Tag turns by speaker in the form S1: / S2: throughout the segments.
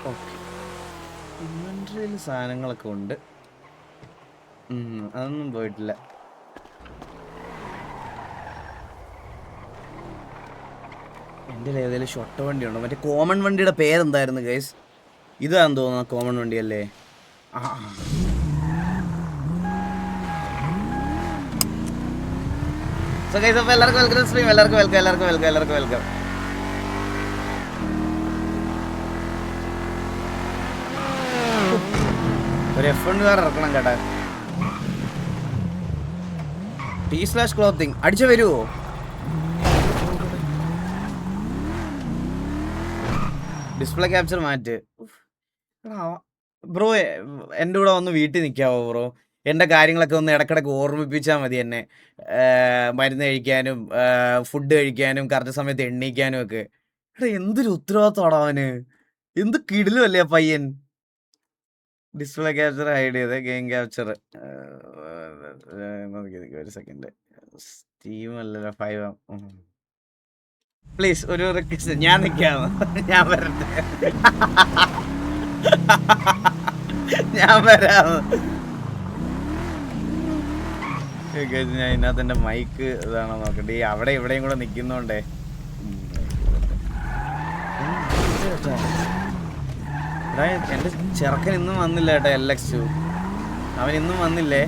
S1: Okay, ഇൻവെന്ററിയിൽ സാധനങ്ങളൊക്കെ ഉണ്ട്. അതൊന്നും പോയിട്ടില്ല. എൻ്റെ ഏതെങ്കിലും ഷൊട്ട വണ്ടി ഉണ്ടോ? മറ്റേ കോമൺ വണ്ടിയുടെ പേരെന്തായിരുന്നു ഗൈസ്? ഇതാന്ന് തോന്നുന്നു കോമൺ വണ്ടിയല്ലേ? ആ, സോ ഗൈസ്, അപ്പോൾ എല്ലാവർക്കും വെൽക്കം സ്ട്രീം. എല്ലാവർക്കും വെൽക്കം. ഒരു F1 കാർ ഇറക്കണം കേട്ടാ. T/clothing അടിച്ചു വരുമോ? ഡിസ്പ്ലേ ക്യാപ്ചർ മാറ്റ്. ബ്രോ, എൻ്റെ കൂടെ വന്ന് വീട്ടിൽ നിൽക്കാവോ ബ്രോ? എൻ്റെ കാര്യങ്ങളൊക്കെ ഒന്ന് ഇടയ്ക്കിടയ്ക്ക് ഓർമ്മിപ്പിച്ചാൽ മതി എന്നെ. മരുന്ന് കഴിക്കാനും ഫുഡ് കഴിക്കാനും കറക്റ്റ് സമയത്ത് എണ്ണീക്കാനും ഒക്കെ. എടാ, എന്തൊരു ഉത്തരവാദിത്തമാണ് അവന്! എന്ത് കിടിലല്ലേ ആ പയ്യൻ! ഡിസ്പ്ലേ ക്യാപ്ചർ ഹൈഡ് ചെയ്ത് ഗെയിം ക്യാപ്ചർ. ഒരു സെക്കൻഡ്. സ്റ്റീം അല്ലല്ലോ 5. പ്ലീസ് ഒരു റിക്വസ്റ്റ്, ഞാൻ നിൽക്കാമോ? ഞാൻ വരട്ടെ. ഞാൻ വരാമോ? ഞാൻ ഇതിനകത്ത് എൻ്റെ മൈക്ക് ഇതാണോ നോക്കട്ടെ. ഈ അവിടെ ഇവിടെയും കൂടെ നിൽക്കുന്നോണ്ടേ. എൻ്റെ ചെറുക്കൻ ഇന്നും വന്നില്ല കേട്ടോ. LX2 അവൻ ഇന്നും വന്നില്ലേ?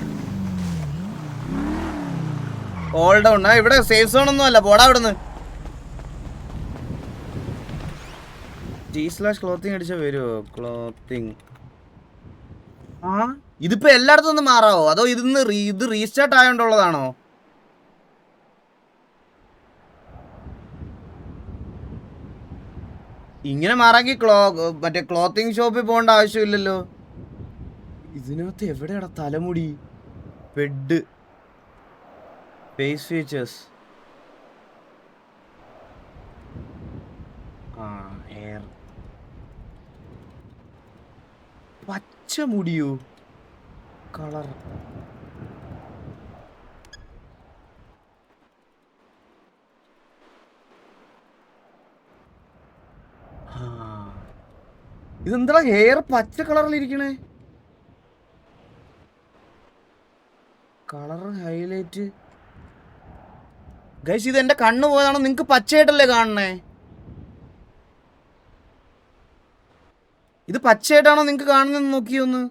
S1: All down. ഇവിടെ സേഫ് സോൺ ഒന്നും അല്ല, പോടാ അവിടുന്ന്. T/clothing അടിച്ചാ വരുമോ? ക്ലോത്തിങ്. ആ, ഇതിപ്പോ എല്ലായിടത്തും ഒന്ന് മാറാവോ? അതോ ഇത് റീസ്റ്റാർട്ട് ആയോണ്ടുള്ളതാണോ? ഇങ്ങനെ മാറാമെങ്കിൽ മറ്റേ ക്ലോത്തിങ് ഷോപ്പിൽ പോകേണ്ട ആവശ്യമില്ലല്ലോ. ഇതിനകത്ത് എവിടെയാടാ തലമുടി? Bed, face features, hair. പച്ച മുടിയോ? കളർ. ഇതെന്താ ഹെയർ പച്ച കളറിലിരിക്കണേ? Colour highlight. ഗൈസ്, ഇത് എന്റെ കണ്ണ് പോയതാണോ? നിങ്ങക്ക് പച്ചയായിട്ടല്ലേ കാണണേ? ഇത് പച്ചയായിട്ടാണോ നിങ്ങക്ക് കാണുന്നെന്ന് നോക്കിയൊന്ന്.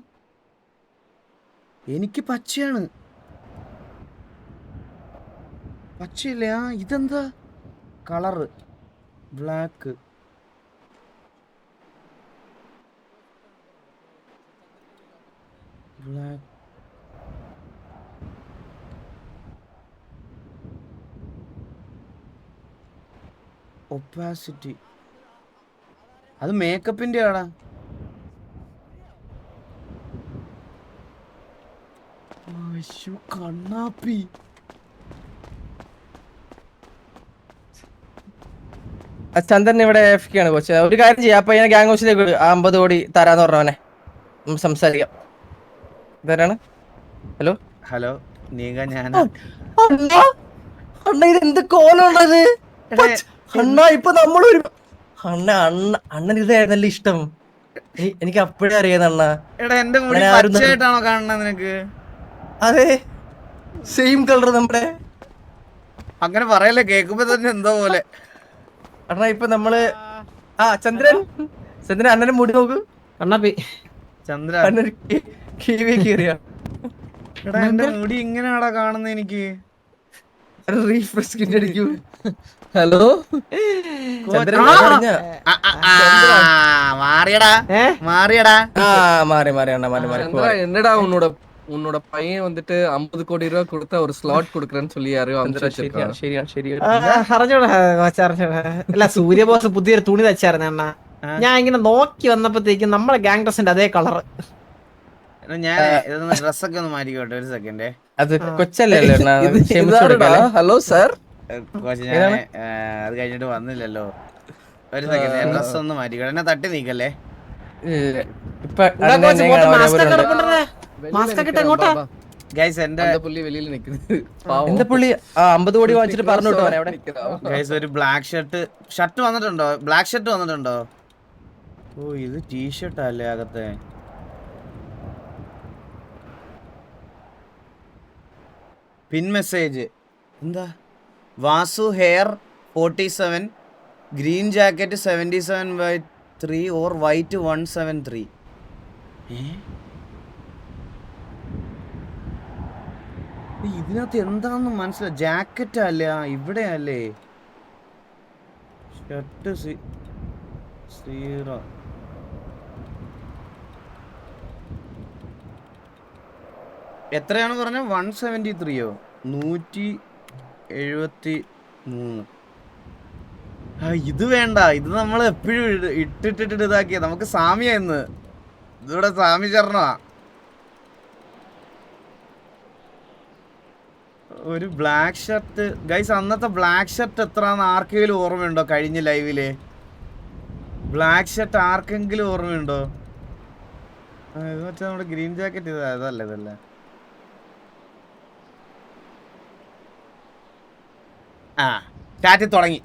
S1: എനിക്ക് പച്ചയാണ്. പച്ചയില്ലേ? ഇതെന്താ കളറ്? ബ്ലാക്ക്. ബ്ലാക്ക്. ഒപ്പാസിറ്റി. അത് മേക്കപ്പിന്റെ ആടാ. കണ്ണാപ്പി.
S2: ചന്ദ്രൻ ഇവിടെ ആണ് കോച്ച്. ഒരു കാര്യം ചെയ്യാം, അപ്പൊ ഞാൻ ഗ്യാങ് ഹൗസിലേക്ക് 50 കോടി തരാന്ന് പറഞ്ഞവനെ സംസാരിക്കാം. ഇതാരാണ്? ഹലോ
S1: ഹലോ, നീക ഞാൻ.
S2: അണ്ണ ഇത് എന്ത് കോലുള്ളത് അണ്ണ? ഇപ്പൊ നമ്മളൊരു അണ്ണൻ ഇതായിരുന്നല്ലോ ഇഷ്ടം. എനിക്ക് അപ്പോഴേ അറിയാം അണ്ണ.
S1: എടാ, എന്റെ മുടി പച്ചയായിട്ടാണോ കാണുന്നത് നിനക്ക്?
S2: അതെ, സെയിം കളർ നമ്മുടെ.
S1: അങ്ങനെ പറയല്ലേ, കേൾക്കുമ്പോ തന്നെ എന്തോ പോലെ.
S2: അണ്ണാ ഇപ്പൊ നമ്മള് ചന്ദ്രൻ അണ്ണനെ മുടി നോക്ക്.
S3: കണ്ണാപ്പി
S1: ചന്ദ്ര,
S2: അണ്ണൻ കീറിയ.
S1: എടാ, എന്റെ മുടി ഇങ്ങനെയാടാ കാണുന്നത് എനിക്ക്.
S2: അടിക്കൂ. ഹലോ
S1: മാറിയടാ.
S2: மாறி அண்ணா மாறி.
S4: என்னடா உன்னோட பையன் வந்துட்டு 50 கோடி ரூபாய் கொடுத்த ஒரு ஸ்லாட் கொடுக்கறேன்னு சொல்லி யாரையும்
S3: അല്ല, സൂര്യബോസ് പുതിയൊരു തുണി തച്ചായിരുന്നു അണ്ണ. ഞാൻ ഇങ്ങനെ നോക്കി വന്നപ്പോഴത്തേക്കും നമ്മളെ ഗാങ് ഡ്രസ്സിന്റെ അതേ കളറ്.
S1: ഞാൻ ഡ്രസ്സൊക്കെ ഒന്ന് മാറ്റിക്കോട്ടെ ഒരു സെക്കൻഡ്.
S2: അത് കൊച്ചല്ലേ?
S4: ഹലോ സാർ,
S1: അത് കഴിഞ്ഞിട്ട് വന്നില്ലല്ലോ. ഒരു സെക്കൻഡ്, ഡ്രസ് ഒന്ന് മാറ്റിക്കോട്ടെ. എന്നെ തട്ടി നീക്കല്ലേ. ഗൈസ്,
S2: ഒരു
S1: ഒരു ബ്ലാക്ക് ഷർട്ട് വന്നിട്ടുണ്ടോ? ബ്ലാക്ക് ഷർട്ട് വന്നിട്ടുണ്ടോ? ഓ ഇത് ടീഷർട്ടല്ലേ അകത്തെ. പിൻ മെസ്സേജ് എന്താ? Vasu hair 47, green jacket 77/3 or white 173. ഇതിനകത്ത് എന്താണെന്ന് മനസ്സിലായി. ജാക്കറ്റ് അല്ല, ഇവിടെ അല്ലേ ഷർട്ട് 0. എത്രയാണ് പറഞ്ഞ? 173യോ? 173. ഇത് വേണ്ട, ഇത് നമ്മൾ എപ്പോഴും ഇട്ടിട്ടിട്ട് ഇതാക്കിയ നമുക്ക് സാമിയ ഇന്ന് ഇതിവിടെ സാമി ചരണ. ഒരു ബ്ലാക്ക് ഷർട്ട് ഗൈസ്. അന്നത്തെ ബ്ലാക്ക് ഷർട്ട് എത്രയാന്ന് ആർക്കെങ്കിലും ഓർമ്മയുണ്ടോ? കഴിഞ്ഞ ലൈവില് ബ്ലാക്ക് ഷർട്ട് ആർക്കെങ്കിലും ഓർമ്മയുണ്ടോ? ഇത് മറ്റേ നമ്മുടെ ഗ്രീൻ ജാക്കറ്റ് ഇതല്ലേ. ആ ചാറ്റ് തുടങ്ങി.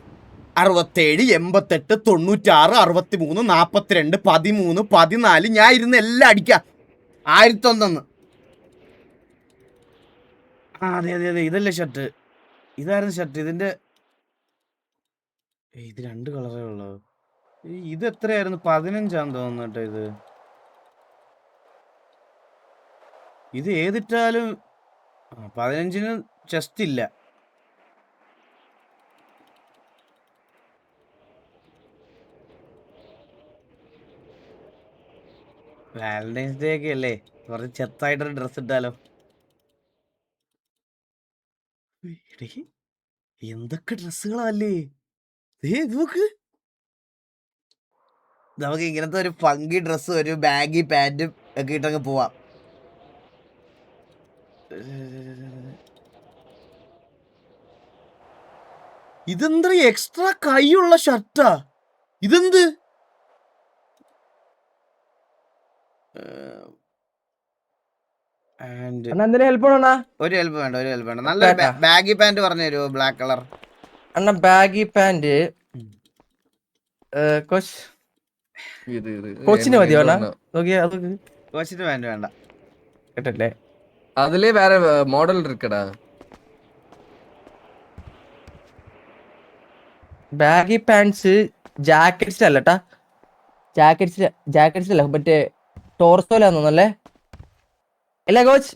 S1: 67, 88, 96, 63, 42, 13, 14. ഞാൻ ഇരുന്ന് എല്ലാം അടിക്കാം. 1001. അതെ ഇതല്ലേ ഷർട്ട്. ഇതായിരുന്നു ഷർട്ട്. ഇതിന്റെ ഇത് 2 കളറേ ഉള്ളൂ. ഇത് എത്രയായിരുന്നു? 15 തോന്നുന്നു കേട്ടോ. ഇത് ഏതിട്ടാലും 15 ചെസ്റ്റ് ഇല്ല. വാലന്റൈൻസ് ഡേ ഒക്കെ അല്ലേ, കുറച്ച് ചെത്തായിട്ടൊരു ഡ്രസ് ഇട്ടാലോ? എന്തൊക്കെ ഡ്രസ്സുകളല്ലേ നോക്ക്. നമുക്ക് ഇങ്ങനത്തെ ഒരു ഫങ്കി ഡ്രസ്സും ഒരു ബാഗി പാന്റും ഒക്കെ ഇട്ടങ്ങ് പോവാം. ഇതെന്താ എക്സ്ട്രാ കൈയുള്ള ഷർട്ടാ? ഇതെന്ത്?
S2: എന്തിനാ ഹെൽപ്പ് വേണോ?
S1: ഒരു ഹെൽപ്പ് വേണ്ട. നല്ല ബാഗി പാന്റ് പറഞ്ഞു തരുമോ? ബ്ലാക്ക് കളർ
S2: അണ്ണ ബാഗി പാന്റ് കോച്ചിന് മതിയോ അണ്ണാ?
S1: കോച്ചിന് പാന്റ് വേണ്ട
S2: കേട്ടല്ലേ?
S4: അതിലേ വേറെ മോഡൽ ഇരിക്കടാ.
S2: ബാഗി പാന്റ്സ് ജാക്കറ്റ്സ് അല്ലട്ടാ. ജാക്കറ്റ്സ് അല്ല, മറ്റേ ടോർസോലാന്നല്ലേ? അല്ല കോച്ച്,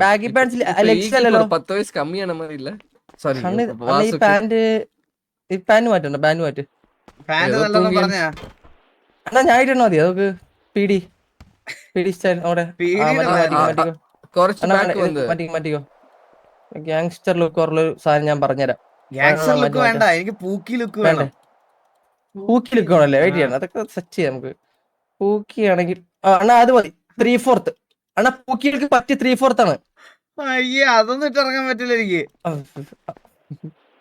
S2: ബാഗി പാന്റ്സ് ലെഗ്സ് അല്ലല്ലോ.
S4: 10 വയസ്സ് കമ്മിയാണ് മാറിയില്ല. സോറി
S2: ഈ പാന്റ് മാറ്റണ്ട. പാന്റ് മാറ്റ് അണ്ണാ. ഞാൻ ഇടണോ? മതി അതൊക്കെ പീടി സ്റ്റൈൽ. മാറ്റിക്കോ. ഗ്യാങ്സ്റ്റർ ലുക്ക് ഉള്ള സാധനം ഞാൻ പറഞ്ഞുതരാം.
S1: വേണ്ട, എനിക്ക് പൂക്കി ലുക്ക് വേണം.
S2: പൂക്കി ലുക്ക് വേണല്ലേ? വെയിറ്റ് ചെയ്യണം, അതൊക്കെ സെറ്റ് ചെയ്യാം നമുക്ക്. പൂക്കി ആണെങ്കിൽ അണ്ണാ അത് മതി. 3/4 അണ്ണാ. പൂക്കികൾക്ക് പറ്റി 3/4 ആണ്.
S1: അയ്യേ, അതൊന്നും ഇട്ടിറങ്ങാൻ പറ്റില്ല എനിക്ക്.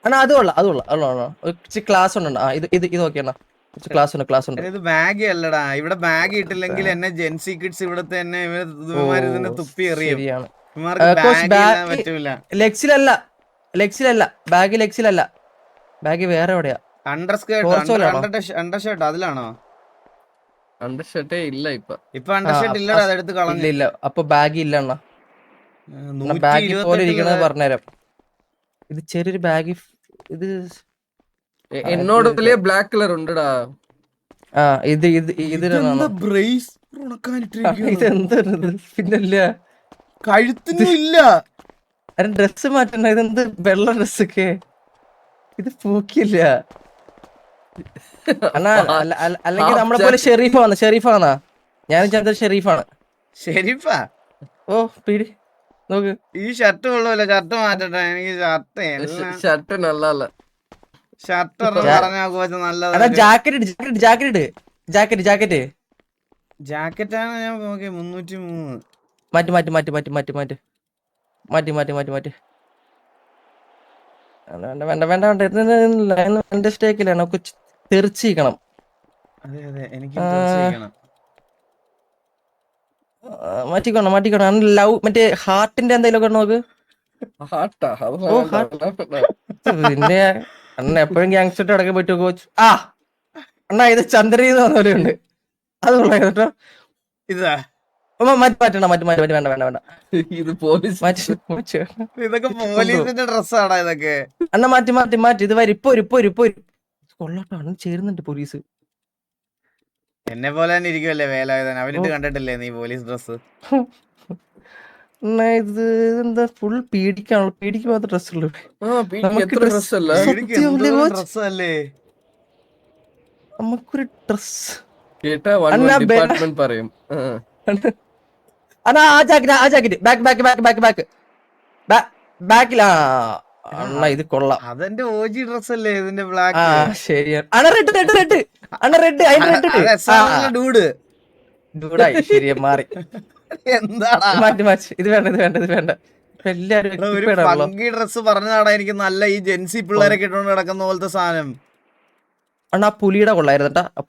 S2: അണ്ണാ അത് കൊള്ളാം. ക്ലാസ് ഉണ്ട്. ഇത് ഓക്കെ അണ്ണാ. ക്ലാസ് ഉണ്ട്.
S1: ഇത് ബാഗ് അല്ലടാ. ഇവിടെ ബാഗ് ഇട്ടില്ലെങ്കിൽ എന്നെ ജെൻസി കിഡ്സ് ഇവിടത്തെ തന്നെ ഇതിനെ തുപ്പി എറിയും. പറ്റൂല.
S2: ലെഗ്സിലല്ല ബാഗ് വേറെ എവിടെയാ?
S1: അണ്ടർ ഷർട്ട് അതിലാണോ?
S4: അണ്ടർ ഷർട്ടേ ഇല്ല
S1: ഇപ്പൊ അണ്ടർ ഷർട്ട് ഇല്ലടാ, അതെടുത്ത് കളഞ്ഞില്ല.
S2: അപ്പൊ ബാഗ് ഇല്ല അണ്ണാ. ബാഗ് പോലെ ഇരിക്കണത് പറഞ്ഞുതരാം. ഇത് ചെറിയൊരു ബാഗ്. ഇത്
S4: എന്നോട് ബ്ലാക്ക് കളർ ഉണ്ടടാ.
S2: പിന്നല്ല
S1: കഴുത്തിനും ഇല്ല.
S2: ഡ്രസ് മാറ്റണ്ട. ഇതെന്ത് വെള്ള ഡ്രസ്സൊക്കെ? ഇത് പൂക്കില്ല അണ്ണാ. അല്ലെങ്കിൽ നമ്മളെ പോലെ ഷെരീഫാണ്. ഞാനും ചന്ദ്രൻ ഷെരീഫാണ്.
S1: ഷെരീഫാ?
S2: ഓ പീടി നോക്ക്.
S1: ഈ ഷർട്ട് കൊള്ളൂല. ഷർട്ട് മാറ്റട്ടെ. എനിക്ക്
S4: ഷർട്ട് നല്ലല്ല.
S1: ഷർട്ട് പറഞ്ഞാ നല്ലതാ. ജാക്കറ്റാണ് ഞാൻ നോക്കി. 303.
S2: മാറ്റി. വേണ്ട. എന്റെ സ്റ്റേക്കിലാണ്. നമുക്ക് തെറിച്ചിരിക്കണം.
S1: അതെ എനിക്ക്
S2: മാറ്റിക്കോണം. ലവ് മറ്റേ ഹാർട്ടിന്റെ എന്തെങ്കിലും നോക്ക്. പിന്നെ അണ്ണ എപ്പോഴും ഗ്യാങ്സ്റ്റർ അടക്കം പറ്റുമോ കോച്ച്? അണ്ണാ ഇത് ചന്ദ്രൻ എന്ന് പറഞ്ഞ പോലെ ഉണ്ട്. അത് കൊള്ളായിരുന്നു കേട്ടോ.
S1: ഇതാ
S2: മാറ്റണം വേണ്ട വേണ്ട
S4: ഇത് പോലീസ്
S2: മാറ്റി.
S1: ഇതൊക്കെ പോലീസിന്റെ ഡ്രസ്സാടാ ഇതൊക്കെ.
S2: അണ്ണ മാറ്റി ഇത് വരും ഇപ്പൊ കൊള്ളാട്ടോ. അണ്ണൻ ചേരുന്നുണ്ട് പോലീസ്.
S1: എന്നെ പോലെ തന്നെ ഇരിക്കുമല്ലേ വേലായുധൻ, അവനിട്ട് കണ്ടിട്ടില്ലേ നീ പോലീസ് ഡ്രസ്?
S2: അണ്ണാ ഇത് എന്താ ഫുൾ പീഡിക്ക് മാത്രം ഡ്രസ് ഉള്ളു. നമുക്ക്
S4: ഡ്രസ് അല്ല
S1: ഡ്രസ്സല്ലേ
S2: നമുക്കൊരു ഡ്രസ്.
S4: കേട്ടാ
S2: അണ്ണാ,
S4: ഡിപ്പാർട്ട്മെന്റ് പറയും.
S2: അണ്ണാ ആ ജാക്കറ്റ് ബാക്കിലാ. അണ്ണാ ഇത് കൊള്ളാം.
S1: അതെന്റെ ഓജി ഡ്രസ് അല്ലേ ഇതിന്റെ
S2: ആ
S1: ബ്ലാക്ക്?
S2: ശരിയാണ്. അണ്ണ റെഡ് അണ്ണ റെഡ് അതിന്റെ
S1: ഡൂഡ്
S2: ഡൂഡായി. ശരിയാ മാറി.
S1: എന്താടാ
S2: മാറ്റി. ഇത് വേണ്ട ഇപ്പൊ എല്ലാരും
S1: ഒരു ഫങ്കി ഡ്രസ് പറഞ്ഞതാടാ എനിക്ക്. നല്ല ഈ ജെൻസി പിള്ളേരൊക്കെ ഇട്ടുകൊണ്ട് കിടക്കുന്ന പോലത്തെ സാധനം.
S2: അണ്ണാ ആ പുലിയുടെ കൊള്ളായിരുന്നു കേട്ടാ. ആ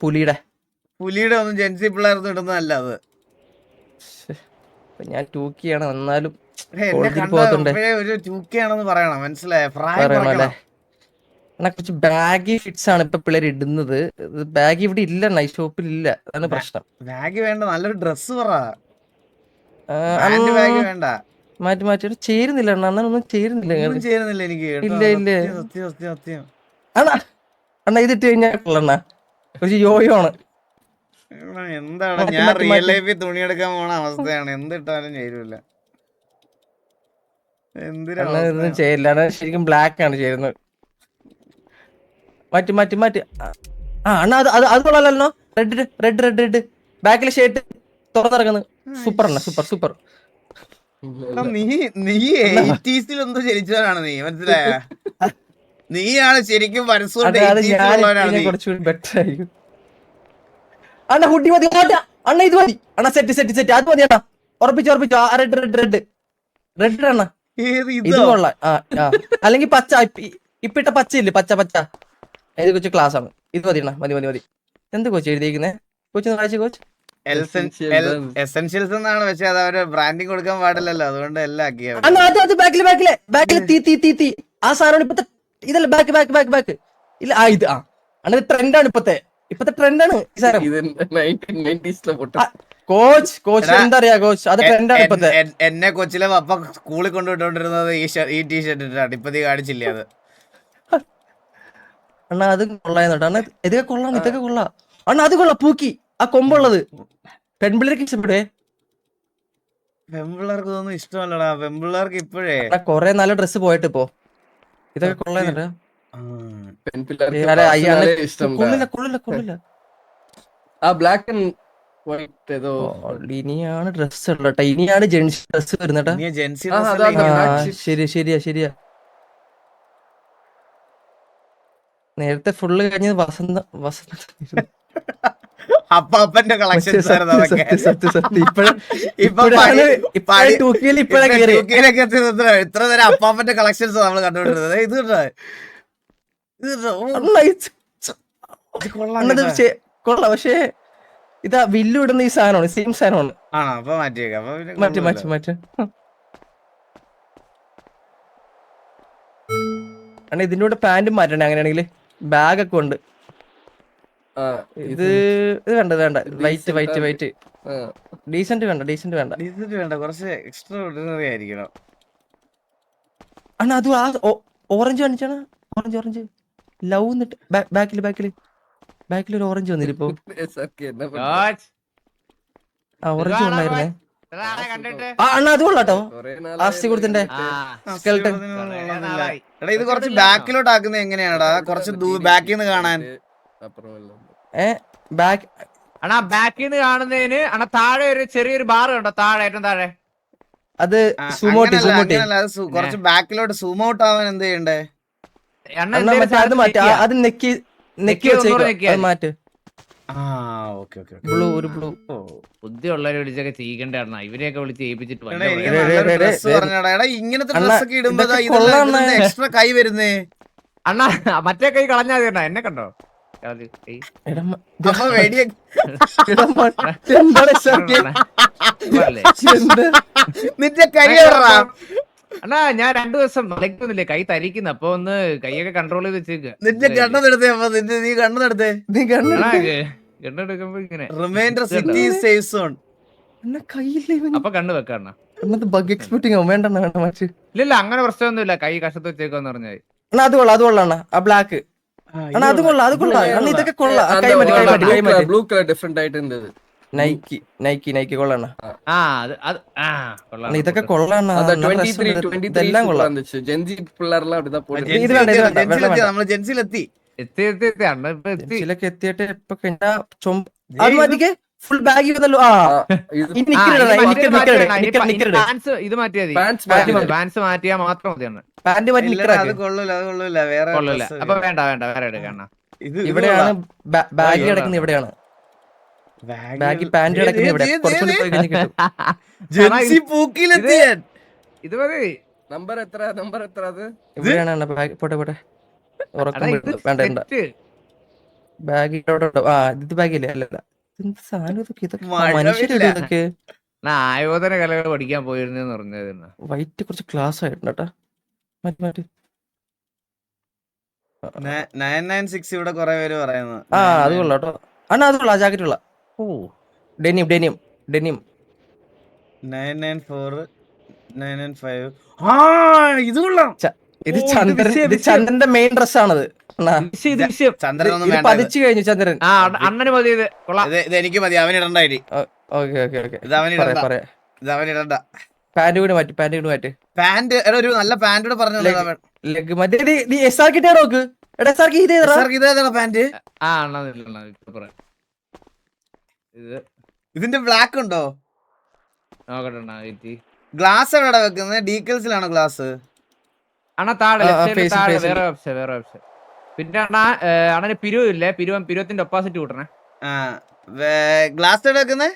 S1: പുലിയുടെ ഒന്നും ജെൻസി പിള്ളേർന്ന് ഇടുന്നതല്ല അത്.
S2: ഞാൻ ടൂക്കിയാണ് എന്നാലും
S1: എന്നെ കണ്ടപ്പോഴേ ഒരു ചൂക്കയാണെന്ന് പറയണം, മനസ്സിലായോ? പ്രായം
S2: പറയണല്ലേ. എന്നാ കുറച്ച് ബാഗി ഫിറ്റ്സ് ആണ് ഇപ്പൊ പിള്ളേർ ഇടുന്നത്. ബാഗ് ഇവിടെ ഇല്ല, നൈറ്റ് ഷോപ്പിൽ ഇല്ല, അതാണ് പ്രശ്നം.
S1: ബാഗ് വേണ്ട, നല്ലൊരു ഡ്രസ് പറ.
S2: ആ,
S1: ബാഗ് വേണ്ട.
S2: മാറ്റി ചേരുന്നില്ല അണ്ണനൊന്നും ചേരുന്നില്ല.
S1: ഒന്നും ചേരുന്നില്ല എനിക്ക്.
S2: ഇല്ല.
S1: സത്യം.
S2: അണ്ണാ ഇതിട്ട് കഴിഞ്ഞാൽ കൊള്ളണ്ണ കുറച്ച് യോയാണ്.
S1: എന്താണ് ഞാൻ റിയൽ ലൈഫിൽ തുണിയെടുക്കാൻ പോണ അവസ്ഥയാണ്. എന്തിട്ടാലും ചേരൂല.
S2: ഇതൊന്നും ചെയ്യില്ല. ശരിക്കും ബ്ലാക്ക് ആണ് ചേരുന്നത്. മാറ്റി. ആ അണ്ണാ അത് കൊള്ളാലോ. റെഡ് ബാക്കിലെ ഷർട്ട് തുറന്നിറങ്ങുന്നത്. സൂപ്പർ അണ്ണ, സൂപ്പർ.
S1: നീ 80s എന്തോ ജനിച്ചവനാണ് നീ, മനസ്സിലായ? നീയാണ് ശരിക്കും
S2: കുറച്ചുകൂടി ബെറ്റർ ആയിരിക്കും. അണ്ണ ഹുഡി മതി. അണ്ണ ഇത് മതി. അണ്ണ സെറ്റ് അത് മതി അണ്ണ. ഉറപ്പിച്ചു. ആ റെഡ് അണ്ണ ഇത് കൊള്ളാം. അല്ലെങ്കിൽ പച്ച ഇപ്പിട്ട പച്ചയില്ലേ, പച്ച ഇത് കൊച്ചു ക്ലാസ് ആണ്. ഇത് മതി അണ്ണ, മതി. എന്ത് കോച്ച് എഴുതിയിരിക്കുന്നേ? കോച്ച്
S1: എസെൻഷ്യൽസ് എന്നാണ്, പക്ഷെ അത് അവര് ബ്രാൻഡിങ് കൊടുക്കാൻ പാടില്ലല്ലോ, അതുകൊണ്ട് എല്ലാം ആക്കി.
S2: അത് ബാക്കില് തീ ആ സാധനം ഇപ്പത്തെ ഇതല്ല. ബാക്ക് ഇല്ല. ഇത് അണ്ണ ട്രെൻഡാണ് ഇപ്പത്തെ ട്രെൻഡാണ് ഈ സാധനം. കോച്ച് എന്താ അറിയാ കോച്ച്, അത് ട്രെൻഡാണ് ഇപ്പത്തെ.
S1: എന്നെ കൊച്ചിലെ പപ്പ സ്കൂളിൽ കൊണ്ടുവിട്ടോണ്ടിരുന്നത് ഈ ടീഷർട്ട് ഇട്ടാണ്. ഇപ്പൊ നീ കാണിച്ചില്ലേ അത്?
S2: അണ്ണ അത് കൊള്ളായിരുന്നു അണ്ണ. ഇതൊക്കെ കൊള്ളാം. അണ്ണ അത് കൊള്ളാം. പൂക്കി ആ കൊമ്പുള്ളത് പെൺപിള്ളേർക്ക് ഇഷ്ടപ്പെടുവേ.
S1: പെൺപിള്ളേർക്ക് ഇതൊന്നും ഇഷ്ടമല്ലടാ. പെൺപിള്ളേർക്ക് ഇപ്പോഴേ
S2: കൊറേ നല്ല ഡ്രസ് പോയിട്ട് ഇപ്പോ ഇതൊക്കെ കൊള്ളായിരുന്നോ? കൊള്ളില്ല.
S4: ആ ബ്ലാക്ക് ആൻഡ് വൈറ്റ് ഏതോ
S2: ഇനിയാണ് ഡ്രസ് ഉള്ളട്ടോ. ഇനിയാണ് ജെൻസി ഡ്രസ് വരുന്നട്ടാ.
S1: ജെൻസി
S2: ശരിയാ. നേരത്തെ ഫുള്ള് കഴിഞ്ഞത് വസന്ത
S1: അപ്പാപ്പന്റെ കളക്ഷൻസ് ആയിരുന്നു അതൊക്കെ. ഇത്ര നേരം അപ്പാപ്പന്റെ കളക്ഷൻസ് നമ്മൾ കണ്ടുകൊണ്ടിരുന്നത്.
S2: കൊള്ളാം. പക്ഷേ ഇതാ വില്ലു ഇടുന്ന ഈ സാധനമാണ്, സെയിം സാധനമാണ്.
S1: ആണോ? അപ്പൊ മാറ്റിയേക്കാം.
S2: മാറ്റി. അണ്ണ ഇതിന്റെ കൂടെ പാന്റും മാറ്റണേ അങ്ങനെയാണെങ്കിൽ. ബാഗ് ഒക്കെ ഉണ്ട്. ഇത് വേണ്ട. വൈറ്റ് ഡീസന്റ് വേണ്ട.
S1: കുറച്ച് എക്സ്ട്രാ ഓർഡിനറി ആയിരിക്കണം.
S2: അണ്ണ അത് ആ ഓറഞ്ച് കാണിച്ചാണ്. ഓറഞ്ച് ലവ് എന്നിട്ട് ബാക്കിൽ ഒരു ഓറഞ്ച് വന്നില്ല ഇപ്പൊ. ഓറഞ്ച് കൊള്ളായിരുന്നേ. അണ്ണ അത് കൊള്ളാട്ടോ. ആസ്തി കൊടുത്തിന്റെ
S1: ഇത് കുറച്ച് ബാക്കിലോട്ട് ആക്കുന്നത് എങ്ങനെയാടാ? കുറച്ച് ബാക്കിൽ നിന്ന് കാണാൻ.
S5: ബാക്കിൽ നിന്ന് കാണുന്നതിന് താഴെ ഒരു ചെറിയൊരു ബാർ ഉണ്ടോ? ഏറ്റവും താഴെ
S2: അത് സുമോട്ടി.
S1: കുറച്ച് ബാക്കിലോട്ട് സൂം ഔട്ട് ആവാൻ എന്ത് ചെയ്യണ്ടേ?
S2: അത് നെക്കി മാറ്റ്. ബ്ലൂ
S5: ബുദ്ധിയുള്ളവരെ വിളിച്ചൊക്കെ ചെയ്യിക്കണ്ടേ അണ്ണ? ഇവരെയൊക്കെ വിളിച്ച് ചെയ്യിപ്പിച്ചിട്ട്
S1: ഇങ്ങനത്തെ ഡ്രസ്സൊക്കെ ഇടുമ്പോ എക്സ്ട്രാ കൈ വരുന്നേ.
S5: അണ്ണാ മറ്റേ കൈ കളഞ്ഞാൽ മതി. എന്നെ കണ്ടോ?
S1: നിന്റെ കൈ
S5: അണ്ണാ ഞാൻ 2 ദിവസം കളിക്കുന്നില്ലേ, കൈ തരിക്കുന്നു. അപ്പൊ ഒന്ന് കൈയൊക്കെ കൺട്രോൾ ചെയ്ത് വെച്ചേക്ക്.
S1: നിന്റെ കണ്ണെടുത്തേ. നീ കണ്ണെടുത്തേ.
S5: ഗണ്ണെടുക്കുമ്പോ ഇങ്ങനെ
S1: റിമൈൻഡർ സിറ്റി സേഫ് സോൺ.
S2: അണ്ണ കയ്യില്ലേ ഇവന്?
S5: അപ്പൊ കണ്ണു വെക്കണ്ണ.
S2: അണ്ണത് ബഗ് എക്സ്പെക്ടിങ് ആവും. വേണ്ട വേണ്ട മാച്ച്.
S5: ഇല്ല അങ്ങനെ പ്രശ്നമൊന്നുമില്ല, കൈ കഷത്ത് വെച്ചേക്കാന്ന് പറഞ്ഞാൽ.
S2: അണ്ണാ അത് കൊള്ളാം അണ്ണ. ആ ബ്ലാക്ക് അണ്ണാ അത് കൊള്ളാം അണ്ണ. ഇതൊക്കെ കൊള്ളാം. കൈ മാറ്റി
S4: ബ്ലൂ കളർ ഡിഫറെന്റ് ആയിട്ട് ഉണ്ട്.
S2: നൈക്കി കൊള്ളാം അണ്ണ.
S5: ആ അത് അത് ആ കൊള്ളാം.
S2: അണ്ണാ ഇതൊക്കെ കൊള്ളാം അണ്ണ.
S4: അതാ
S2: നല്ല
S4: 23
S2: രസമുണ്ട്. ഇതെല്ലാം കൊള്ളാം.
S4: வந்துச்சு ജെൻസി പിള്ളേർலாம் அப்படிதான் போடுது.
S2: ഇത് വേണ്ട, ഇത് വേണ്ട,
S1: ജെൻസിലെത്തി,
S2: വേണ്ട.
S1: നമ്മള് ജെൻസിലെത്തി.
S5: എത്തി എത്തി എത്തി അണ്ണ ഇപ്പൊ എത്തി.
S2: ജെൻസിലൊക്കെ എത്തിയിട്ട് ഇപ്പൊ കഴിഞ്ഞാ അത് മാറ്റിക്ക് ഫുൾ ബാഗ് വന്നല്ലോ. ആ
S4: ഇത്
S2: ഇനി
S5: ആ, ഇത്
S2: നിക്കറിട
S5: pants ഇത് മാറ്റിയാ മതി.
S4: Pants മാറ്റി.
S5: പാൻസ് മാറ്റിയാ മാത്രം മതി അണ്ണ.
S2: പാന്റ് മാറ്റി
S1: ഇല്ലടാ, അത്
S2: നിക്കറാക്ക്.
S1: കൊള്ളൂല, അത് കൊള്ളൂല. വേറെ
S5: കൊള്ളില്ല.
S1: dress
S5: അപ്പൊ വേണ്ട വേണ്ട വേറെ എടുക്കണ്ണ.
S1: ഇത്
S2: ഇവിടെയാണ് ബാഗ്
S1: അയ്യോ.
S2: കിടക്കുന്നത്. ഇവിടെയാണ്
S1: Bag
S2: ബാഗ് പാന്റ് കിടക്കുന്നത്. ഇവിടെ കുറച്ചുകൂടി പോയി കഴിഞ്ഞ് കിട്ടും.
S1: ജെൻസി പൂക്കിലെത്തി ഞാൻ.
S5: ഇത് മതി.
S4: നമ്പർ എത്ര അത്?
S2: ഇവിടെയാണ് അണ്ണാ ബാഗ്. പോട്ടെ
S5: അണ്ണാ
S2: ഉറക്കം
S5: ഇത്
S2: വേണ്ട വേണ്ട.
S5: set.
S2: ബാഗ് ഇവിടെ ഉണ്ട്. ആ ഇത് ബാഗില്ലേ? അല്ലല്ല, എന്ത് സാധനം ഇതൊക്കെ? ഇതൊക്കെ
S1: മഴവില്ല.
S2: മനുഷ്യരല്ലേ ഇതൊക്കെ?
S5: അണ്ണാ ആയോധന കലകൾ പഠിക്കാൻ പോയിരുന്നെന്ന് പറഞ്ഞത്.
S2: വൈറ്റ് കുറച്ച് ക്ലാസ് ആയിട്ടുണ്ട് കേട്ടാ. മാറ്റി മാറ്റി.
S1: 996 ഇവിടെ കുറെ പേര് പറയുന്നു.
S2: ആ അത് കൊള്ളാം കേട്ടോ അണ്ണാ. അത് കൊള്ളാം. ജാക്കറ്റ് കൊള്ളാം.
S5: ഓ
S2: ഡെനിം ഡെനിം ഡെനിം
S1: 994 995. ആ ഇത് കൊള്ളാം.
S2: ഇത്
S5: ഓ, ഇത്
S2: ചന്ദ്രൻ.
S5: വിഷയം,
S2: ഇത്
S5: വിഷയം.
S2: ചന്ദ്രന്റെ മെയിൻ ഡ്രസ് ആണത് അണ്ണാ.
S5: ഇത് വിഷയം.
S1: ചന്ദ്രനൊന്നും
S2: ഇത്
S1: വേണ്ട.
S2: പതിച്ചു കഴിഞ്ഞു ചന്ദ്രൻ.
S5: ആ അണ്ണന് മതി ഇത്. കൊള്ളാം.
S1: ഇത് എനിക്ക് മതി. അവൻ ഇടണ്ട ഇനി.
S2: Okay okay okay.
S1: ഇത് അവൻ ഇടണ്ട.
S2: പറയാ
S1: ഇത് അവൻ ഇടണ്ട.
S2: പാന്റ് കൂടി മാറ്റി. പാന്റ് കൂടി മാറ്റി.
S1: പാന്റ് ഒരു നല്ല പാന്റ് കൂടെ പറഞ്ഞു.
S2: ലെഗ് മറ്റേ നീ എസ് ആർ കിട്ടിയാ നോക്ക്. എടാ എസ് ആർ ഇത്
S1: ഇതേതാ പാന്റ്?
S5: ആ അണ്ണാ ഇല്ല ഇപ്പൊ പറയാം. ഇത്
S1: ഇതിന്റെ ബ്ലാക്ക് ഉണ്ടോ?
S5: നോക്കട്ടെ അണ്ണാ. വെയിറ്റ്.
S1: ഗ്ലാസ് എവിടെ വെക്കുന്നത്? ഡീറ്റെയിൽസിലാണോ ഗ്ലാസ്?
S5: അണ്ണാ താഴെ
S2: ആ,
S5: left side ല്
S2: face,
S5: താഴെ
S2: face.
S5: വേറെ ഓപ്ഷൻ. പിന്നെ അണ്ണാ അണ്ണന് പിരുവില്ലേ? പിരുവത്തിന്റെ ഒപ്പോസിറ്റ് കൂട്ടണേ.
S1: ഗ്ലാസ് എവിടെ വെക്കുന്നത്?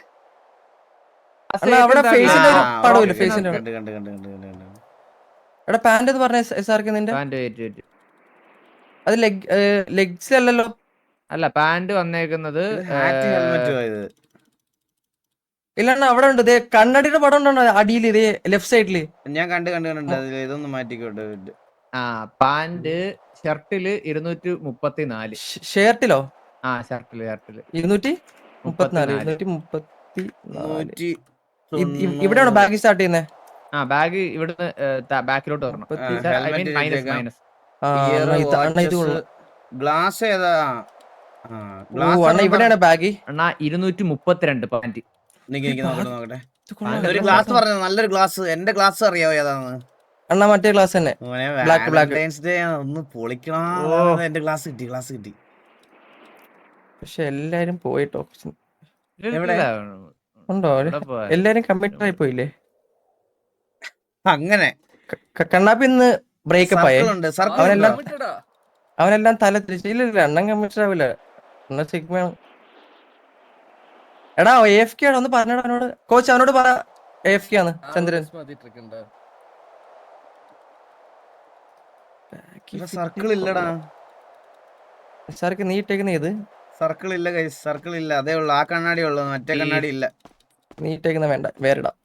S2: അണ്ണാ അവിടെ ഫേസിന്റെ ഒരു
S1: ആ,
S2: പടമില്ല.
S1: ഓക്കേ.
S2: ഫേസിന്റെ
S1: കണ്ട്.
S2: എടാ പാന്റ് എന്ന് പറഞ്ഞ എസ് ആർക്ക് നിന്റെ
S5: പാന്റ്
S2: അത് ലെഗ്സിലല്ലോ.
S5: അല്ല പാന്റ് വന്നേക്കുന്നത്
S1: ഹാറ്റ് ഹെൽമെറ്റ് പോയത്.
S2: ഇല്ലണ്ണ അവിടെ ഉണ്ട്. ദേ കണ്ണടിയുടെ പടം ഉണ്ടോ അടിയിൽ? ഇതേ ലെഫ്റ്റ് സൈഡില്.
S1: ഞാൻ കണ്ടിട്ടുണ്ട്. അതിൽ ഇതൊന്ന് മാറ്റിക്കോട്ടെ.
S5: ആ പാന്റ് ഷർട്ടില് 234.
S2: ഷർട്ടിലോ?
S5: ആ ഷർട്ടില്
S2: 234. 234.
S1: 190.
S2: ഇവിടെയാണോ ബാഗ് സ്റ്റാർട്ട് ചെയ്യുന്നത്?
S5: ആ ബാഗ് ഇവിടുന്ന് ബാക്കിലോട്ട് വരണം.
S1: helmet
S5: minus.
S2: ഇത് കൊള്ളാം.
S1: ഗ്ലാസ് ഏതാ?
S2: ഓ അണ്ണ ഇവിടെയാണ് ബാഗ്.
S5: അണ്ണാ 232 പാന്റ്.
S1: നോക്കട്ടെ. ഒരു ഗ്ലാസ് പറഞ്ഞു. നല്ലൊരു ഗ്ലാസ്. എന്റെ ഗ്ലാസ് അറിയാവോ ഏതാന്ന്?
S2: അണ്ണ മറ്റേ ക്ലാസ് തന്നെ. Black.
S1: വാലന്റൈൻസ് ഡേ ഒന്ന് പൊളിക്കണം. എന്റെ ഗ്ലാസ് കിട്ടി.
S2: പക്ഷെ എല്ലാരും പോയിട്ടോ.
S1: എവിടെ?
S2: ഉണ്ടോ? എല്ലാരും കമ്മിറ്റഡ് ആയി പോയില്ലേ?
S1: അങ്ങനെ
S2: കണ്ണാപ്പി ഇന്ന് ബ്രേക്കപ്പ് ആയേ.
S1: സർക്കിൾ
S2: അവനെല്ലാം
S4: Committed ആ?
S2: അവനെല്ലാം തല തിരിച്ചു. ഇല്ല അണ്ണൻ കമ്മിറ്റഡ് ആവില്ല. എന്നാ സിഗ്മയാണ്. എടാ AFK ആണ്. ഒന്ന് പറഞ്ഞടാ അവനോട്. കോച്ച് അവനോട് പറ AFK ആണ് ചന്ദ്രൻ.
S4: മാറ്റിട്ട് ഇരിക്കണ്ട.
S1: സർക്കിൾ ഇല്ലടാ.
S2: സാർക്ക് നീ ഇട്ടേക്കുന്ന ഏത്?
S1: സർക്കിൾ ഇല്ല ഗൈസ്. സർക്കിൾ ഇല്ല. അതേ ഉള്ളു. ആ കണ്ണാടി ഉള്ളു. മറ്റേ കണ്ണാടി ഇല്ല.
S2: നീ ഇട്ടേക്കുന്ന വേണ്ട, വേറിടാം.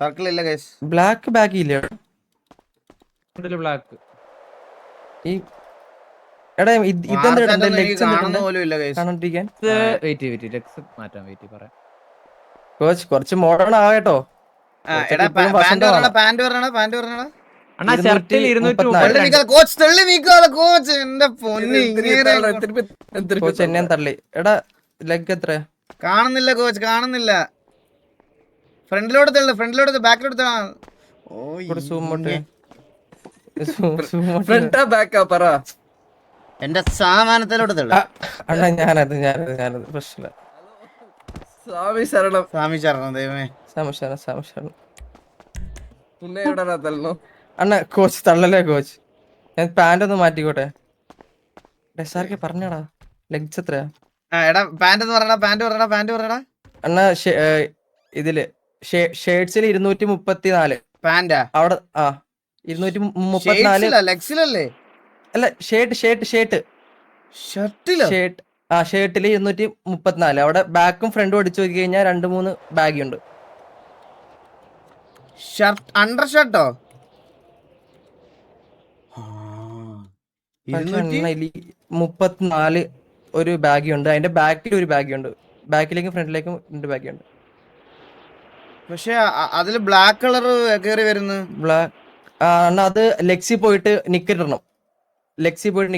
S1: സർക്കിൾ ഇല്ല ഗൈസ്.
S2: ബ്ലാക്ക് ബാഗ് ഇല്ല.
S5: ബ്ലാക്ക്.
S2: ഈ എടാ ഇതെന്താ
S1: കാണുന്ന പോലും ഇല്ല ഗൈസ്.
S2: കാണാണ്ടിരിക്കാൻ?
S5: വെയിറ്റ് ലെഗ്സ് മാറ്റാം. വെയിറ്റ് പറയാം.
S2: കോച്ച് കുറച്ച് മോഡേൺ ആകട്ടോ.
S1: പാന്റ് പറഞ്ഞടാ.
S5: അണ്ണാ ഷർട്ടിൽ 234.
S1: കോച്ച് തള്ളി നീക്കാതെ കോച്ച്. എന്റെ പൊന്നി
S2: കോച്ച് എന്നെ തള്ളി. എടാ ലെഗ് എത്രയാ?
S1: കാണുന്നില്ല കോച്ച്. കാണുന്നില്ല. ഫ്രണ്ടിലോട്ട് ബാക്കിലോട്ട്.
S4: ഫ്രണ്ടാ ബാക്കാ പറ.
S1: എന്റെ സാമാനത്തിലോട്ട് തള്ളു.
S2: അണ്ണാ ഞാനത് പ്രശ്നമില്ല.
S4: സ്വാമി ശരണം.
S1: സ്വാമി ചരണം ദൈവമേ.
S2: സമശരണം.
S4: ഉന്നെ എവിടെടാ തള്ളണോ?
S2: അണ്ണ കോച്ച് തള്ളല്ലേ കോച്ച്. ഞാൻ പാന്റ് ഒന്ന് മാറ്റിക്കോട്ടെ. സാർക്ക് പറഞ്ഞടാ ലെഗ്സ് എത്രയാ?
S1: എടാ പാന്റ് പറഞ്ഞടാ.
S2: അണ്ണ ഇതില് ഷേർട്സിൽ 234
S1: പാന്റാ
S2: അവിടെ. ആ 234.
S1: ലെഗ്സിലല്ലേ?
S2: അല്ല ഷർട്ട്
S1: ഷർട്ടിലോ?
S2: ഷർട്ടിൽ 234. അവിടെ ബാക്കും ഫ്രണ്ടും അടിച്ചു നോക്കി കഴിഞ്ഞാൽ 2-3 ബാഗ് ഉണ്ട്.
S1: Shirt under ഷർട്ടോ?
S2: 34 ഒരു ബാഗി ഉണ്ട്, അതിന്റെ ബാക്കിൽ ഒരു ബാഗി ഉണ്ട്, ബാക്കിലേക്കും ഫ്രണ്ടിലേക്കും 2 ബാഗി ഉണ്ട്.
S1: പക്ഷെ അതില് ബ്ലാക്ക് കളർ കേറി വരുന്നു.
S2: ബ്ലാക്ക് അണ്ണാ അത് ലെക്സി പോയിട്ട് നിക്കറിടണം. ലെക്സി പോയിട്ട്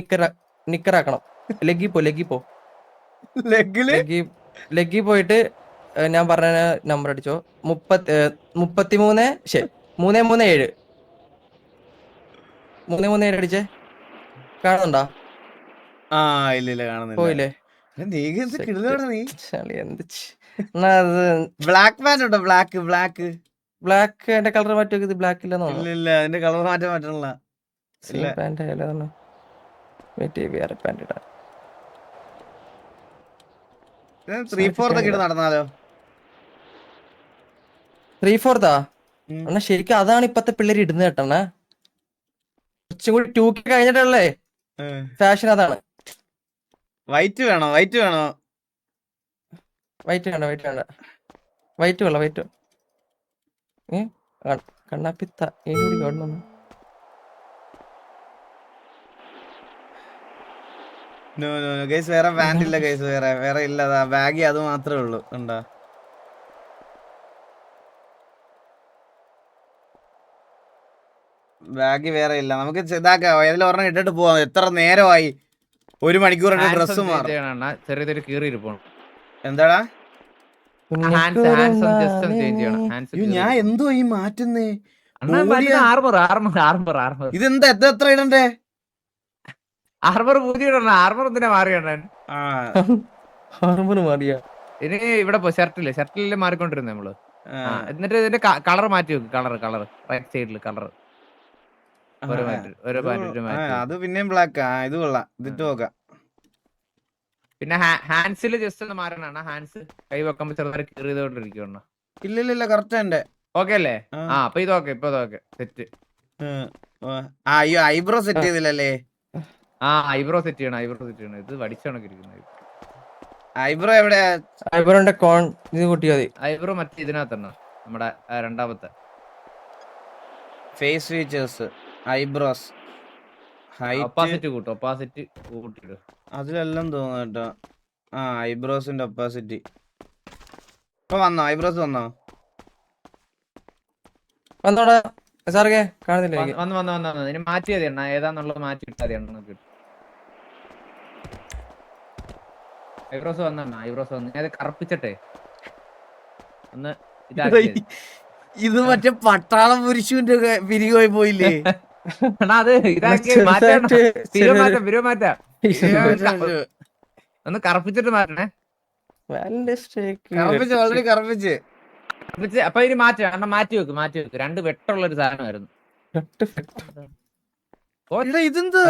S2: നിക്കറാക്കണം. ലെഗി പോ
S1: ലെഗില്
S2: ലെഗി പോയിട്ട് ഞാൻ പറഞ്ഞ നമ്പർ അടിച്ചോ. 337 അടിച്ചേ. കാണുന്നുണ്ടോ?
S1: ആ ഇല്ല കാണുന്നില്ല.
S2: പോയില്ലേ?
S1: നീ എന്ത് കിടുന്നോടാ നീ?
S2: ചളി എന്ത് എന്നാ അത്
S1: ബ്ലാക്ക് പാന്റ് ഉണ്ടോ? ബ്ലാക്ക്
S2: ബ്ലാക്ക് അതിന്റെ കളർ മാറ്റി ഇത് ബ്ലാക്ക് ഇല്ലെന്നോ?
S1: ഇല്ല അതിന്റെ കളർ മാറ്റാൻ പറ്റണില്ല.
S2: സെയിം പാന്റ് ആയാലും വെയിറ്റ് വേറെ പാന്റ് ഇടാം.
S1: 3/4 ഒക്കെ ഇട്ട് നടന്നാലോ?
S2: 3/4 അണ്ണാ ശരിക്കും അതാണ് ഇപ്പത്തെ പിള്ളേര് ഇടുന്നത് കേട്ടണ്ണ. കുറച്ചും കൂടി 2K കഴിഞ്ഞിട്ടല്ലേ ഫാഷൻ അതാണ്.
S1: വൈറ്റ് വേണോ?
S2: വൈറ്റ് വേണ്ട വൈറ്റ് കണ്ണാപ്പിത്ത ഏടി കാണുന്നു.
S1: ഗൈസ് വേറെ പാന്റ് ഇല്ല ഗൈസ്, വേറെ ഇല്ല. ബാഗി അത് മാത്രമേ ഉള്ളൂ. ഉണ്ടോ? ബാഗി വേറെ ഇല്ല. നമുക്ക് ഇതാക്കാം, ഏതെങ്കിലും ഒരെണ്ണം ഇട്ടിട്ട് പോവാം. എത്ര നേരമായി? 1 മണിക്കൂർ ഡ്രസ് മാറും.
S5: ചെറിയൊരു കീറി ഇരിപ്പോ.
S1: എന്താടാ
S5: ഹാൻഡ്സ്
S1: ഞാൻ എന്തോ ഈ മാറ്റുന്നേ?
S5: ആർമർ
S1: ഇതെന്താ എത്ര ഇടണ്ടേ?
S5: ആർമർ പുതിയ ഇടണം. ആർമർ എന്തിനാ മാറിയണ്ണൻ?
S2: മാറിയ
S5: ഇനി ഇവിടെ ഷർട്ടില് മാറിക്കൊണ്ടിരുന്നു നമ്മള്. എന്നിട്ട് ഇതിന്റെ കളർ മാറ്റി വെക്കും. കളർ റൈറ്റ് സൈഡില് കളർ
S1: അത് പിന്നെയും ബ്ലാക്ക്. ഇത് കൊള്ളാം, ഇതിട്ട് നോക്കാം.
S5: പിന്നെ ഹാൻഡ്സിൽ ജസ്റ്റ് ഒന്ന് മാറണ. ഹാൻഡ്സ് കൈ വെക്കുമ്പോ ചെറുതായി കീറിയതുകൊണ്ടിരിക്കണം.
S1: ഇല്ല കറക്റ്റ് എന്റെ
S5: ഓക്കെ അല്ലേ? അപ്പൊ ഇതൊക്കെ സെറ്റ്.
S1: അയ്യോ ഐബ്രോ സെറ്റ് ചെയ്തില്ലല്ലേ?
S5: ഐബ്രോ സെറ്റ് ചെയ്യണം. ഇത് വടിച്ചണക്കിരിക്കുന്നത്.
S1: ഐബ്രോ എവിടെയാ?
S2: ഐബ്രോന്റെ കോൺ ഇത് കൂട്ടിയാ മതി.
S5: ഐബ്രോ മറ്റേ ഇതിനകത്താണ്, നമ്മുടെ രണ്ടാമത്തെ
S1: ഫേസ് ഫീച്ചേഴ്സ്, ഐബ്രോസ്,
S5: ഒപ്പാസിറ്റി കൂട്ടിട്ട്
S1: അതിലെല്ലാം തോന്നുന്നു കേട്ടോ. ഐബ്രോസിന്റെ ഒപ്പാസിറ്റി ഇപ്പൊ വന്നോ? ഐബ്രോസ് വന്നോ?
S2: വന്നോടാ സാറേ, കാണുന്നില്ല എനിക്ക്.
S5: വന്നു ഇനി മാറ്റി മതി എണ്ണ. ഏതാന്നുള്ളത് മാറ്റി ഇട്ടാ മതി എണ്ണ. ഐബ്രോസ് വന്നു. ഞാൻ കറുപ്പിച്ചട്ടെ ഒന്ന്
S1: ഇത് മറ്റേ പട്ടാളം പുരുഷന്റെ പിരിവായി പോയില്ലേ?
S5: അത് ഇതാക്കി ഒന്ന് കറുപ്പിച്ചിട്ട് മാറ്റണേ.
S1: ഓൾറെഡി കറുപ്പിച്ച്.
S5: അപ്പൊ ഇനി മാറ്റി വെക്ക്. 2 വെട്ടുള്ള ഒരു സാധനമായിരുന്നു.
S1: ഇതെന്ത്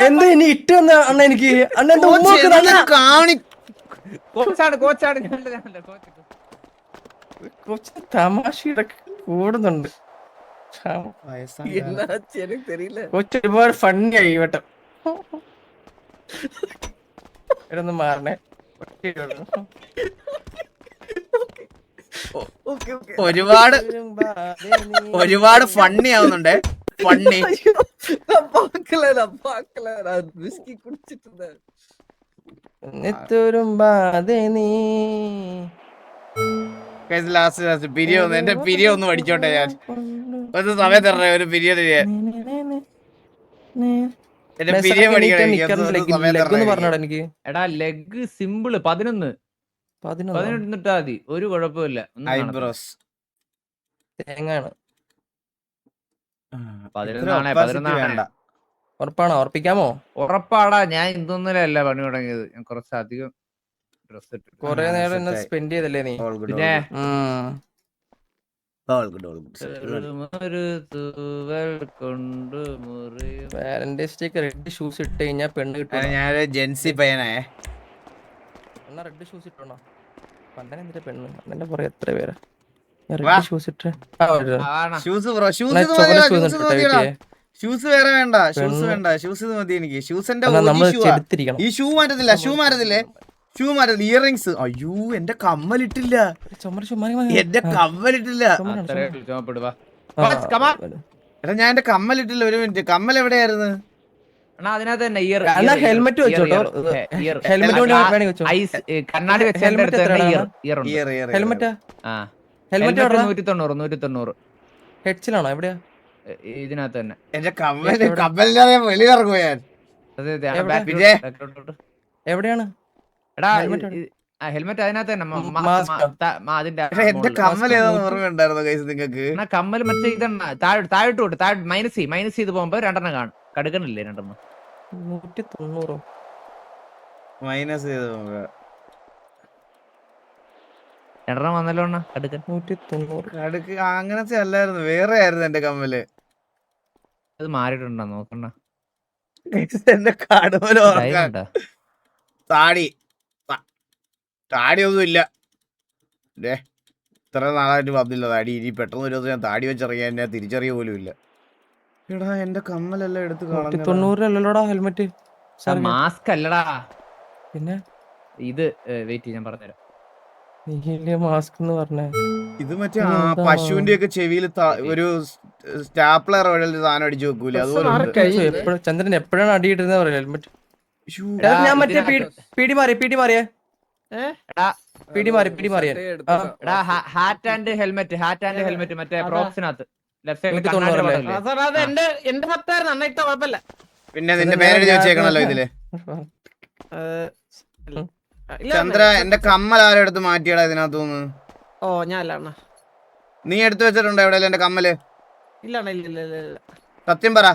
S2: എന്താ ഇനി ഇട്ട് വന്ന അണ്ണ? എനിക്ക് അണ്ണ
S5: കോച്ചാണ്
S2: തമാശയുടെ കൂടുന്നുണ്ട്. കൊച്ചു ഒരുപാട് ഫണ്ണിയായി ഈ വട്ടം. ഇടന്ന് മാറണേ.
S1: ഒരുപാട് ഫണ്ണി ആവുന്നുണ്ടേ. ഫണ്ണി ലാസ്റ്റ് പിരിയൊന്ന് എന്റെ പിരിയൊന്ന് പഠിച്ചോട്ടെ. ഞാൻ ഒരു സമയം തരണേ ഒരു പിരിയത് ചെയ്യാൻ. എന്റെ പിരിയ പഠിക്കണം.
S5: എടാ ലെഗ് സിമ്പിള് 11 ഇട്ടാ മതി. ഒരു കുഴപ്പമില്ല.
S1: ഐബ്രോസ്
S2: തേങ്ങാണ്.
S5: 11
S1: വേണ്ട.
S2: ഉറപ്പാണോ? ഉറപ്പിക്കാമോ?
S5: ഉറപ്പാടാ. ഞാൻ ഇതൊന്നുമല്ല പണി തുടങ്ങിയത്. ഞാൻ കുറച്ചധികം ഡ്രസ് ഇട്ടു.
S2: കൊറേ നേരം സ്പെൻഡ് ചെയ്തല്ലേ നീ?
S5: പിന്നെ
S2: വാലന്റൈൻസ് ഡേക്ക് റെഡ് ഷൂസ് ഇട്ട് കഴിഞ്ഞാ പെണ്ണ് കിട്ടും.
S1: ഞാനൊരു ജെൻസി പയ്യനായേ.
S2: റെഡ് ഷൂസ് ഇട്ടോണോ? പണ്ടനെ എന്തിനാ പെണ്ണ്? അന്നെ പറയാ എത്ര പേരാ റെഡ് ഷൂസ് ഇട്ട്.
S1: ഷൂസ് വേറെ വേണ്ട. ഷൂസ് ഇത് മതി എനിക്ക്. ഷൂസിന്റെ ഈ ഷൂ മാറ്റത്തില്ലേ? ഇയറിങ്സ്. അയ്യോ എന്റെ കമ്മലിട്ടില്ല. എടാ ഞാൻ എന്റെ കമ്മലിട്ടില്ല. ഒരു മിനിറ്റ്. കമ്മൽ എവിടെയായിരുന്നു?
S5: അണ്ണാ അതിനകത്ത് തന്നെ ഇയർ
S2: അണ്ണാ ഹെൽമെറ്റ് വെച്ചോട്ടോ ഹെൽമെറ്റ് വേണമെങ്കിൽ വെച്ചോ
S5: ഐസ് കണ്ണാടി വെച്ച
S2: ഹെൽമെറ്റ്
S5: ഇയർ ഉണ്ട്
S2: ഹെൽമെറ്റ്
S5: ആ
S2: ഹെൽമെറ്റ്
S5: 190
S2: ഹെഡ്സിലാണോ എവിടെയാ
S5: ഇതിനകത്ത് തന്നെ
S1: എന്റെ കമ്മലില്ലാതെ വെളിയിലിറങ്ങുമോ ഞാൻ?
S5: അതെ
S2: എവിടെ?
S1: പിന്നെ?
S2: എവിടെയാണ്
S5: എടാ
S2: Helmet
S5: ഹെൽമെറ്റ് അതിനകത്ത് തന്നെ
S2: Mask ആ?
S5: അതിന്റെ
S1: എന്റെ കമ്മൽ ഏതാന്ന് ഓർമ്മയുണ്ടായിരുന്നോ കൈസ് നിങ്ങക്ക്?
S5: കമ്മൽ മറ്റേ ഇതെണ്ണ താഴോട്ട് വിട്ട് മൈനസ് ചെയ്ത് പോകുമ്പോ 2 കാണും കടുക്കണില്ലേ 2
S2: 190
S1: മൈനസ് ചെയ്ത് നോക്ക.
S5: 2 വന്നല്ലോ അണ്ണാ കടുക്കൻ
S2: 190
S1: കടുക്ക് അങ്ങനത്തെ അല്ലായിരുന്നു, വേറെ ആയിരുന്നു എന്റെ കമ്മല്.
S5: അത് മാറിയിട്ടുണ്ടോ നോക്കണ്ട
S1: എന്റെ കടുവല ഓർക്കാൻ താടിയൊന്നും ഇല്ല. ഇത്ര നാളായിട്ട് വന്നില്ല താടി. ഇനി പെട്ടെന്ന് ഒരു ദിവസം ഞാൻ താടി വെച്ചിറങ്ങിയാൽ എന്നെ തിരിച്ചറിയ പോലും ഇല്ല. എടാ എന്റെ കമ്മലെല്ലാം എടുത്ത് കളഞ്ഞു.
S2: 190 അല്ലല്ലോടാ ഹെൽമെറ്റ്
S5: മാസ്ക് അല്ലടാ
S2: പിന്നെ
S5: ഇത് വെയിറ്റ് ഞാൻ പറഞ്ഞുതരാം
S2: മാസ്ക് എന്ന് പറഞ്ഞേ
S1: ഇത് മറ്റേ പശുവിന്റെ ഒക്കെ ചെവിയിൽ ഒരു സ്റ്റാപ്ലർ വഴി സാധനം അടിച്ചു വെക്കൂലേ, അതുപോലെ ഉണ്ട്.
S2: ചന്ദ്രൻ എപ്പോഴാണ് അടിയിട്ടിരുന്ന പറയാ ഹെൽമെറ്റ്.
S1: ശ്ശൂ.
S2: ഞാൻ മറ്റേ പീടി മാറിയേ പീടി മാറിയേ
S5: ഹാറ്റ് ആൻഡ് ഹെൽമെറ്റ് മറ്റേ പ്രോപ്സിനകത്ത് ലെഫ്റ്റ് സൈഡിൽ
S2: 190
S3: അത് എന്റെ സത്തായിരുന്നു അണ്ണ ഇട്ട കുഴപ്പമില്ല.
S1: പിന്നെ നിന്റെ പേരെഴുതി വെച്ചേക്കണല്ലോ ഇതില്. ചന്ദ്ര എന്റെ കമ്മൽ ആരും എടുത്ത് മാറ്റിയടാ ഇതിനകത്തുനിന്ന്.
S3: ഓ ഞാൻ അല്ല അണ്ണ
S1: നീ എടുത്തു വെച്ചിട്ടുണ്ടോ എവിടെയല്ലേ എന്റെ കമ്മല്?
S3: ഇല്ല അണ്ണ ഇല്ല
S1: സത്യം പറ.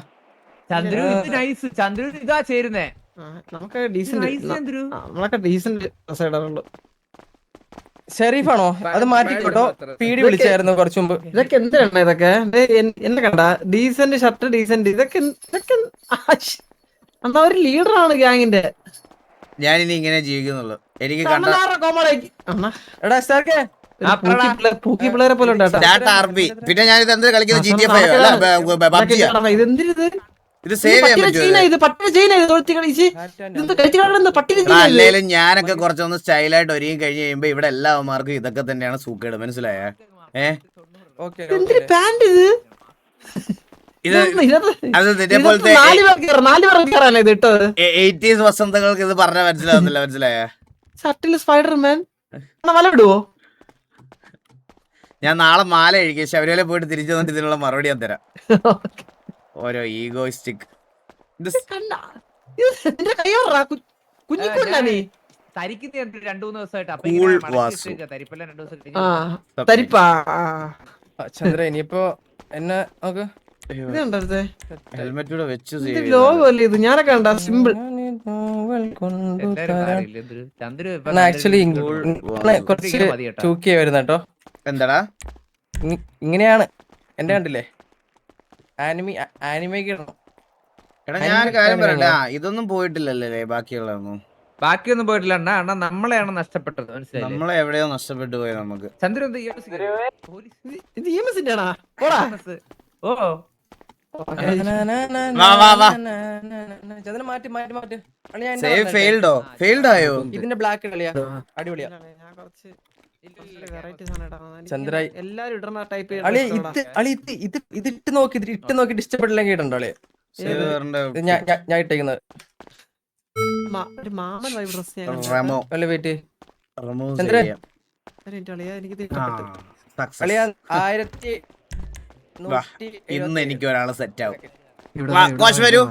S5: ചന്ദ്രു ഇത് നൈസ്, ചന്ദ്രു ഇതാ ചേരുന്നേ.
S3: നമുക്ക് ഡീസന്റ് നമ്മളൊക്കെ ഡീസന്റ് ഇടാറുള്ളൂ.
S2: ഷെരീഫാണോ അത് മാറ്റിക്കോട്ടോ. പീടി വിളിച്ചായിരുന്നു കുറച്ചു മുമ്പ്.
S3: ഇതൊക്കെ എന്താണ് ഇതൊക്കെ എന്നെ കണ്ട ഡീസന്റ് ഷർട്ട് ഡീസന്റ് ഇതൊക്കെ എന്താ ഒരു ലീഡറാണ് ഗ്യാങ്ങിന്റെ.
S1: ഞാനിനി ഇങ്ങനെ ജീവിക്കുന്നുള്ളു. എനിക്ക് കണ്ട
S2: എടാ സ്റ്റാർക്കേ
S3: പൂക്കി പിള്ളേരെ പോലെ ഉണ്ട് കേട്ടോ.
S1: Start RP. പിന്നെ ഞാനിത് എന്ത് കളിക്കുന്നത് GTA 5 അല്ല PUBG.
S3: ഇതെന്തിരിത്
S1: ഇത് സേവ് ചെയ്യാൻ പറ്റുമോ? അല്ലേലും ഞാനൊക്കെ കുറച്ചൊന്ന് സ്റ്റൈലായിട്ട് ഒരുങ്ങി കഴിഞ്ഞ് കഴിയുമ്പോ ഇവിടെ എല്ലാവന്മാർക്കും ഇതൊക്കെ തന്നെയാണ് സൂക്കേട്, മനസ്സിലായ? ഇത് അത് നിന്നെ പോലത്തെ 80s വസന്തകൾക്ക് ഇത് പറഞ്ഞാൽ മനസ്സിലാവുന്നില്ല, മനസ്സിലായ?
S3: ഷർട്ടില് സ്പൈഡർമാൻ വല വിടുവോ?
S1: ഞാൻ നാളെ മാല കഴിക്കും, ശബരിമല പോയിട്ട് തിരിച്ചു വന്നിട്ട് ഇതിനുള്ള മറുപടി ഞാൻ തരാം. ഓരോ ഈഗോയിസ്റ്റിക്.
S3: കുഞ്ഞിക്കൊണ്ടാ നീ
S5: തരിക്കുന്ന 2-3 ദിവസമായിട്ട്
S3: തരിപ്പാ
S2: ചന്ദ്ര ഇനിയിപ്പോ എന്നെ നോക്ക്.
S1: ഹെൽമെറ്റ് വെച്ച്
S2: ആക്ച്വലി കുറച്ച് 2K വരുന്ന കേട്ടോ.
S1: എന്താടാ
S2: ഇങ്ങനെയാണ് എന്റെ കണ്ടില്ലേ ആനിമേക്ക് ഇടണം.
S1: എടാ ഞാൻ കാര്യം പറയട്ടെ, ഇതൊന്നും പോയിട്ടില്ലല്ലേ ബാക്കിയുള്ളതൊന്നും.
S5: ബാക്കിയൊന്നും പോയിട്ടില്ല അണ്ണാ, നമ്മളെയാണ് നഷ്ടപ്പെട്ടത്, മനസ്സിലായി?
S1: നമ്മളെ എവിടെയോ നഷ്ടപ്പെട്ടു പോയി നമുക്ക്.
S5: ചന്ദ്രു
S2: ചന്ദ്രൻ മാറ്റി മാറ്റി മാറ്റി
S1: സേവ് ഫെയിൽഡോ? ഫെയിൽഡ് ആയോ?
S2: ഇതിന്റെ ബ്ലാക്ക് കളിയാ അടിപൊളിയാ. ചന്ദ്രായി
S3: എല്ലാരും ഇടണ ടൈപ്പ്
S2: അളി ഇതിട്ട് നോക്കി ഇഷ്ടപ്പെട്ടില്ലെങ്കിൽ ഇടണ്ടോ അളിയെ? ഞാൻ ഇട്ടേക്കുന്നത്
S3: മാമൻ വൈബ് ഡ്രസ്
S2: വെയിറ്റ്
S1: ചന്ദ്രൻ
S3: എനിക്ക്
S2: അളിയാ 1000
S1: ഇന്ന് എനിക്ക് ഒരാള് സെറ്റ് ആവും. കോച്ച് വരൂ.